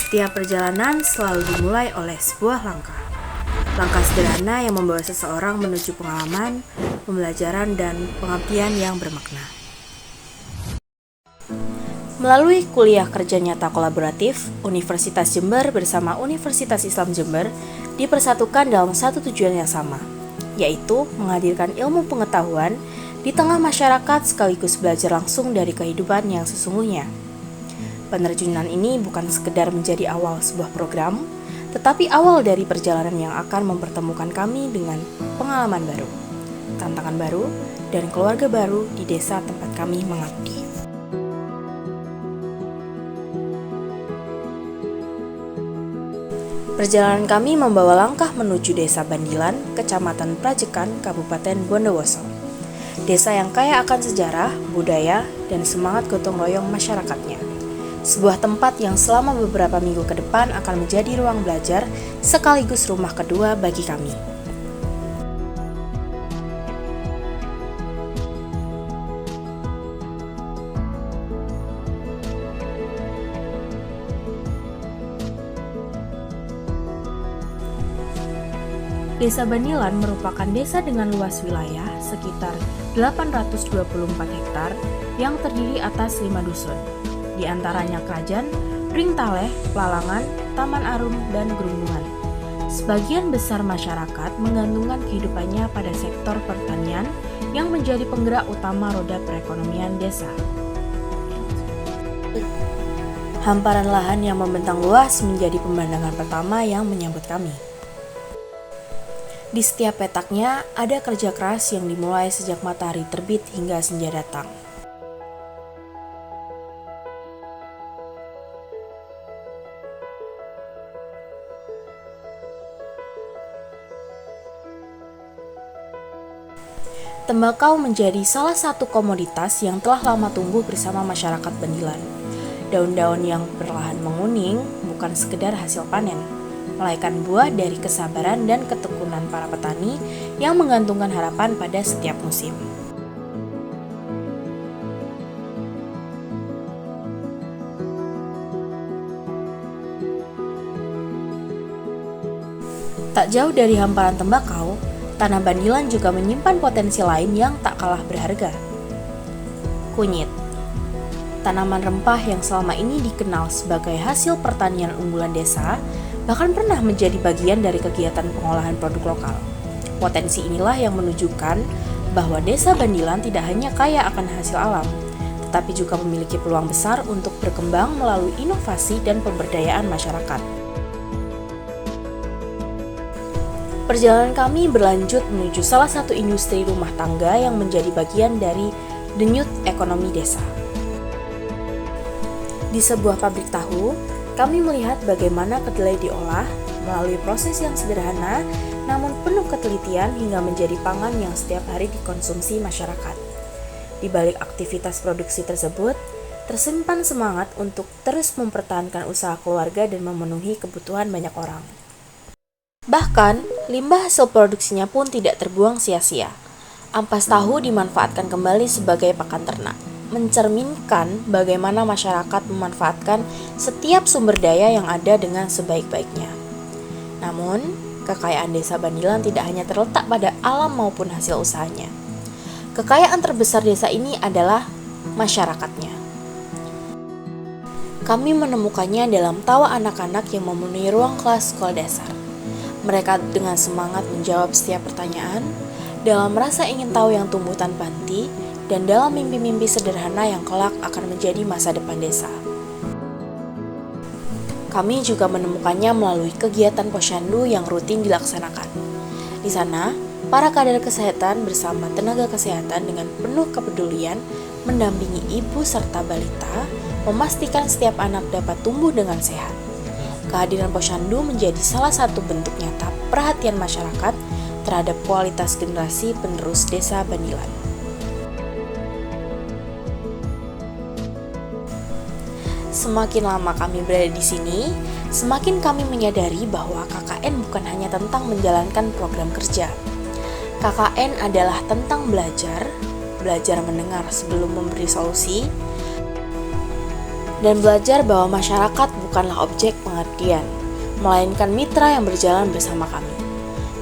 Setiap perjalanan selalu dimulai oleh sebuah langkah. Langkah sederhana yang membawa seseorang menuju pengalaman, pembelajaran, dan pengabdian yang bermakna. Melalui kuliah kerja nyata kolaboratif, Universitas Jember bersama Universitas Islam Jember dipersatukan dalam satu tujuan yang sama, yaitu menghadirkan ilmu pengetahuan di tengah masyarakat sekaligus belajar langsung dari kehidupan yang sesungguhnya. Penerjunan ini bukan sekedar menjadi awal sebuah program, tetapi awal dari perjalanan yang akan mempertemukan kami dengan pengalaman baru, tantangan baru, dan keluarga baru di desa tempat kami mengabdi. Perjalanan kami membawa langkah menuju Desa Bandilan, Kecamatan Prajekan, Kabupaten Bondowoso. Desa yang kaya akan sejarah, budaya, dan semangat gotong royong masyarakatnya. Sebuah tempat yang selama beberapa minggu ke depan akan menjadi ruang belajar sekaligus rumah kedua bagi kami. Desa Bandilan merupakan desa dengan luas wilayah sekitar 824 hektar yang terdiri atas 5 dusun. Di antaranya Krajan, Ringtaleh, Plalangan, Taman Arum, dan Gerunggungan. Sebagian besar masyarakat menggantungkan kehidupannya pada sektor pertanian yang menjadi penggerak utama roda perekonomian desa. Hamparan lahan yang membentang luas menjadi pemandangan pertama yang menyambut kami. Di setiap petaknya ada kerja keras yang dimulai sejak matahari terbit hingga senja datang. Tembakau menjadi salah satu komoditas yang telah lama tumbuh bersama masyarakat Bandilan. Daun-daun yang perlahan menguning bukan sekedar hasil panen, melainkan buah dari kesabaran dan ketekunan para petani yang menggantungkan harapan pada setiap musim. Tak jauh dari hamparan tembakau, tanah Bandilan juga menyimpan potensi lain yang tak kalah berharga. Kunyit, tanaman rempah yang selama ini dikenal sebagai hasil pertanian unggulan desa, bahkan pernah menjadi bagian dari kegiatan pengolahan produk lokal. Potensi inilah yang menunjukkan bahwa desa Bandilan tidak hanya kaya akan hasil alam, tetapi juga memiliki peluang besar untuk berkembang melalui inovasi dan pemberdayaan masyarakat. Perjalanan kami berlanjut menuju salah satu industri rumah tangga yang menjadi bagian dari denyut ekonomi desa. Di sebuah pabrik tahu, kami melihat bagaimana kedelai diolah melalui proses yang sederhana namun penuh ketelitian hingga menjadi pangan yang setiap hari dikonsumsi masyarakat. Di balik aktivitas produksi tersebut, tersimpan semangat untuk terus mempertahankan usaha keluarga dan memenuhi kebutuhan banyak orang. Bahkan, limbah hasil produksinya pun tidak terbuang sia-sia. Ampas tahu dimanfaatkan kembali sebagai pakan ternak, mencerminkan bagaimana masyarakat memanfaatkan setiap sumber daya yang ada dengan sebaik-baiknya. Namun, kekayaan desa Bandilan tidak hanya terletak pada alam maupun hasil usahanya. Kekayaan terbesar desa ini adalah masyarakatnya. Kami menemukannya dalam tawa anak-anak yang memenuhi ruang kelas sekolah dasar. Mereka dengan semangat menjawab setiap pertanyaan, dalam rasa ingin tahu yang tumbuh tanpa henti, dan dalam mimpi-mimpi sederhana yang kelak akan menjadi masa depan desa. Kami juga menemukannya melalui kegiatan posyandu yang rutin dilaksanakan. Di sana, para kader kesehatan bersama tenaga kesehatan dengan penuh kepedulian mendampingi ibu serta balita, memastikan setiap anak dapat tumbuh dengan sehat. Kehadiran posyandu menjadi salah satu bentuk nyata perhatian masyarakat terhadap kualitas generasi penerus desa Bandilan. Semakin lama kami berada di sini, semakin kami menyadari bahwa KKN bukan hanya tentang menjalankan program kerja. KKN adalah tentang belajar mendengar sebelum memberi solusi, dan belajar bahwa masyarakat bukanlah objek pengabdian, melainkan mitra yang berjalan bersama kami.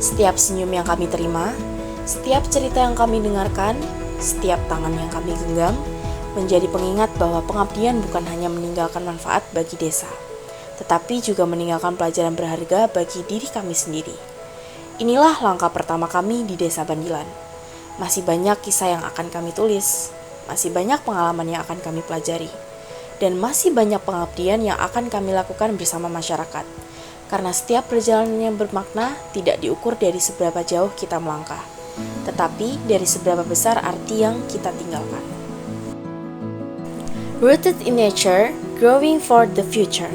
Setiap senyum yang kami terima, setiap cerita yang kami dengarkan, setiap tangan yang kami genggam, menjadi pengingat bahwa pengabdian bukan hanya meninggalkan manfaat bagi desa, tetapi juga meninggalkan pelajaran berharga bagi diri kami sendiri. Inilah langkah pertama kami di Desa Bandilan. Masih banyak kisah yang akan kami tulis, masih banyak pengalaman yang akan kami pelajari, dan masih banyak pengabdian yang akan kami lakukan bersama masyarakat. Karena setiap perjalanan yang bermakna tidak diukur dari seberapa jauh kita melangkah, tetapi dari seberapa besar arti yang kita tinggalkan. Rooted in nature, growing for the future.